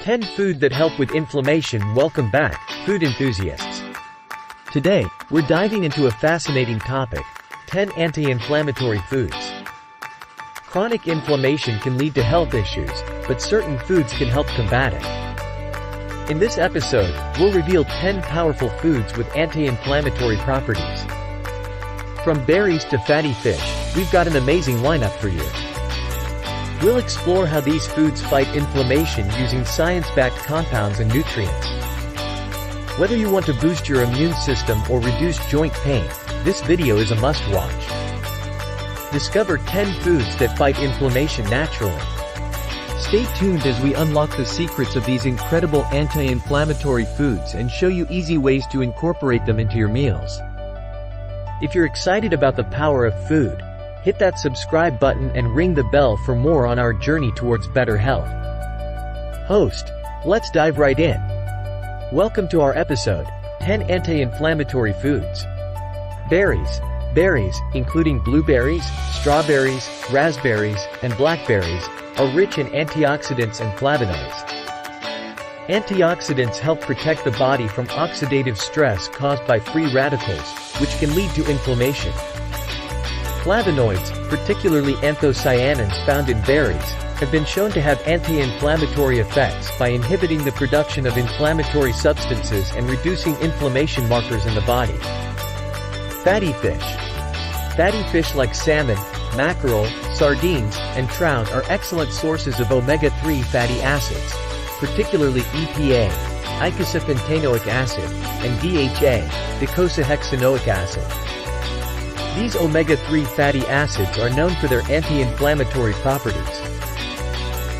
10 Food that help with inflammation. Welcome back, food enthusiasts. Today, we're diving into a fascinating topic: 10 anti-inflammatory foods. Chronic inflammation can lead to health issues, but certain foods can help combat it. In this episode, we'll reveal 10 powerful foods with anti-inflammatory properties. From berries to fatty fish, we've got an amazing lineup for you. We'll explore how these foods fight inflammation using science-backed compounds and nutrients. Whether you want to boost your immune system or reduce joint pain, this video is a must-watch. Discover 10 foods that fight inflammation naturally. Stay tuned as we unlock the secrets of these incredible anti-inflammatory foods and show you easy ways to incorporate them into your meals. If you're excited about the power of food, hit that subscribe button and ring the bell for more on our journey towards better health. Host, let's dive right in. Welcome to our episode, 10 Anti-Inflammatory Foods. Berries. Berries, including blueberries, strawberries, raspberries, and blackberries, are rich in antioxidants and flavonoids. Antioxidants help protect the body from oxidative stress caused by free radicals, which can lead to inflammation. Flavonoids, particularly anthocyanins found in berries, have been shown to have anti-inflammatory effects by inhibiting the production of inflammatory substances and reducing inflammation markers in the body. Fatty fish. Fatty fish like salmon, mackerel, sardines, and trout are excellent sources of omega-3 fatty acids, particularly EPA, eicosapentaenoic acid, and DHA, docosahexaenoic acid. These omega-3 fatty acids are known for their anti-inflammatory properties.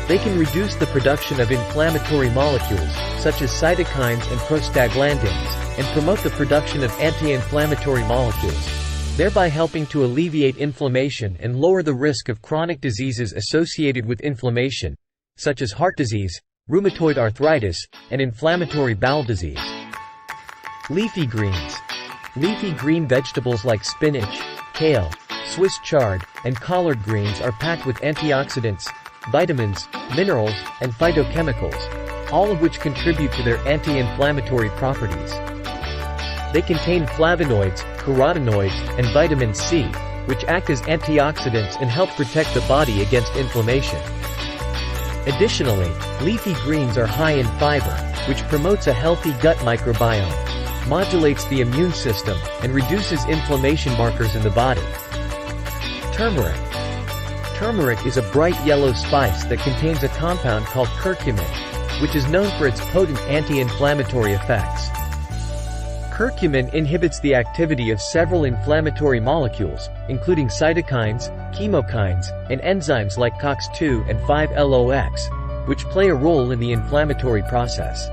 They can reduce the production of inflammatory molecules, such as cytokines and prostaglandins, and promote the production of anti-inflammatory molecules, thereby helping to alleviate inflammation and lower the risk of chronic diseases associated with inflammation, such as heart disease, rheumatoid arthritis, and inflammatory bowel disease. Leafy greens. Leafy green vegetables like spinach, kale, Swiss chard, and collard greens are packed with antioxidants, vitamins, minerals, and phytochemicals, all of which contribute to their anti-inflammatory properties. They contain flavonoids, carotenoids, and vitamin C, which act as antioxidants and help protect the body against inflammation. Additionally, leafy greens are high in fiber, which promotes a healthy gut microbiome, modulates the immune system, and reduces inflammation markers in the body. Turmeric. Turmeric is a bright yellow spice that contains a compound called curcumin, which is known for its potent anti-inflammatory effects. Curcumin inhibits the activity of several inflammatory molecules, including cytokines, chemokines, and enzymes like COX-2 and 5-LOX, which play a role in the inflammatory process.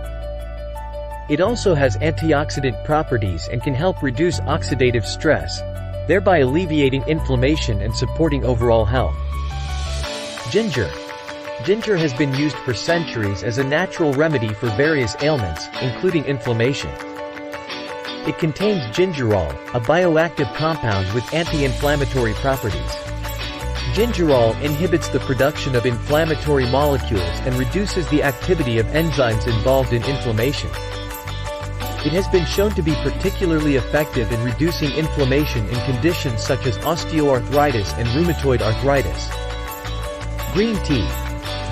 It also has antioxidant properties and can help reduce oxidative stress, thereby alleviating inflammation and supporting overall health. Ginger. Ginger has been used for centuries as a natural remedy for various ailments, including inflammation. It contains gingerol, a bioactive compound with anti-inflammatory properties. Gingerol inhibits the production of inflammatory molecules and reduces the activity of enzymes involved in inflammation. It has been shown to be particularly effective in reducing inflammation in conditions such as osteoarthritis and rheumatoid arthritis. Green tea.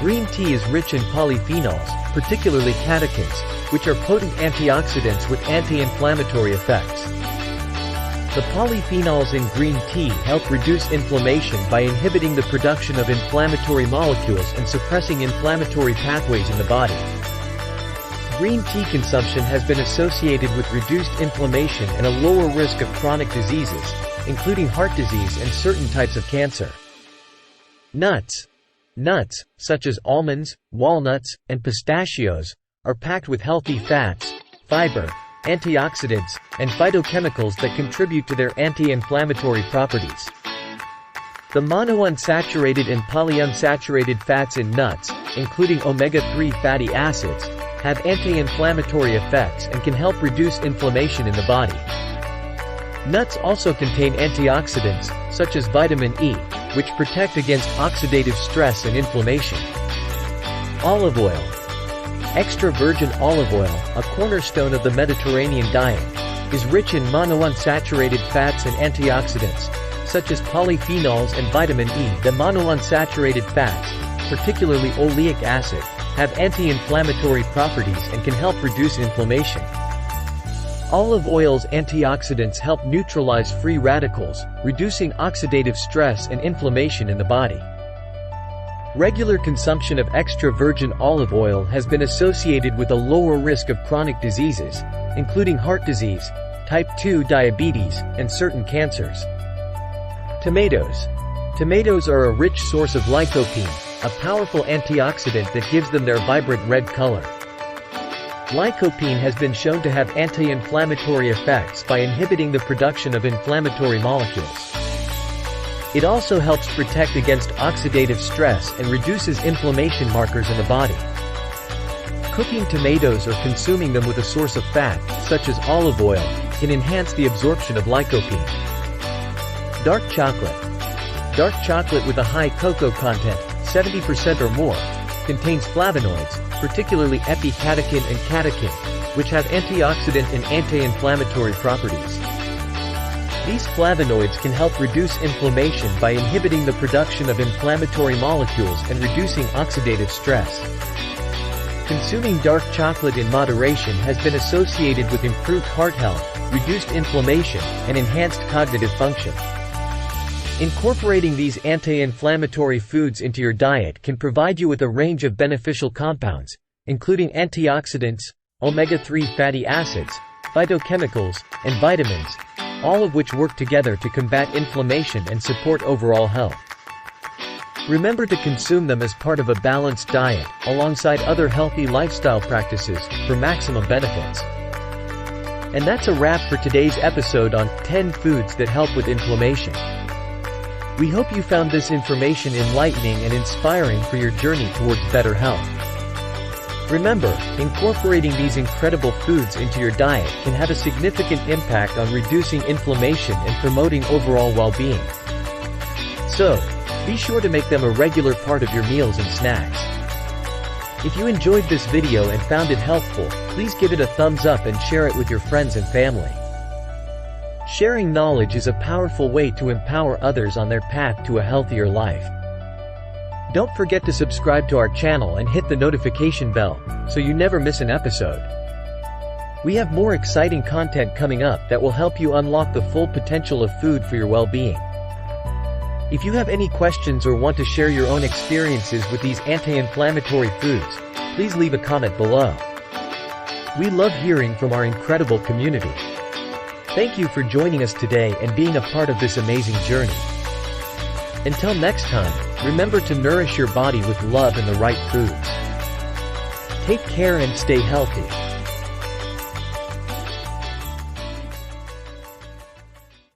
Green tea is rich in polyphenols, particularly catechins, which are potent antioxidants with anti-inflammatory effects. The polyphenols in green tea help reduce inflammation by inhibiting the production of inflammatory molecules and suppressing inflammatory pathways in the body. Green tea consumption has been associated with reduced inflammation and a lower risk of chronic diseases, including heart disease and certain types of cancer. Nuts. Nuts, such as almonds, walnuts, and pistachios, are packed with healthy fats, fiber, antioxidants, and phytochemicals that contribute to their anti-inflammatory properties. The monounsaturated and polyunsaturated fats in nuts, including omega-3 fatty acids, have anti-inflammatory effects and can help reduce inflammation in the body. Nuts also contain antioxidants, such as vitamin E, which protect against oxidative stress and inflammation. Olive oil. Extra virgin olive oil, a cornerstone of the Mediterranean diet, is rich in monounsaturated fats and antioxidants, such as polyphenols and vitamin E. The monounsaturated fats, particularly oleic acid, have anti-inflammatory properties and can help reduce inflammation. Olive oil's antioxidants help neutralize free radicals, reducing oxidative stress and inflammation in the body. Regular consumption of extra virgin olive oil has been associated with a lower risk of chronic diseases, including heart disease, type 2 diabetes, and certain cancers. Tomatoes. Tomatoes are a rich source of lycopene, a powerful antioxidant that gives them their vibrant red color. Lycopene has been shown to have anti-inflammatory effects by inhibiting the production of inflammatory molecules. It also helps protect against oxidative stress and reduces inflammation markers in the body. Cooking tomatoes or consuming them with a source of fat, such as olive oil, can enhance the absorption of lycopene. Dark chocolate. Dark chocolate with a high cocoa content, 70% or more, contains flavonoids, particularly epicatechin and catechin, which have antioxidant and anti-inflammatory properties. These flavonoids can help reduce inflammation by inhibiting the production of inflammatory molecules and reducing oxidative stress. Consuming dark chocolate in moderation has been associated with improved heart health, reduced inflammation, and enhanced cognitive function. Incorporating these anti-inflammatory foods into your diet can provide you with a range of beneficial compounds, including antioxidants, omega-3 fatty acids, phytochemicals, and vitamins, all of which work together to combat inflammation and support overall health. Remember to consume them as part of a balanced diet, alongside other healthy lifestyle practices, for maximum benefits. And that's a wrap for today's episode on 10 foods that help with inflammation. We hope you found this information enlightening and inspiring for your journey towards better health. Remember, incorporating these incredible foods into your diet can have a significant impact on reducing inflammation and promoting overall well-being. So, be sure to make them a regular part of your meals and snacks. If you enjoyed this video and found it helpful, please give it a thumbs up and share it with your friends and family. Sharing knowledge is a powerful way to empower others on their path to a healthier life. Don't forget to subscribe to our channel and hit the notification bell, so you never miss an episode. We have more exciting content coming up that will help you unlock the full potential of food for your well-being. If you have any questions or want to share your own experiences with these anti-inflammatory foods, please leave a comment below. We love hearing from our incredible community. Thank you for joining us today and being a part of this amazing journey. Until next time, remember to nourish your body with love and the right foods. Take care and stay healthy.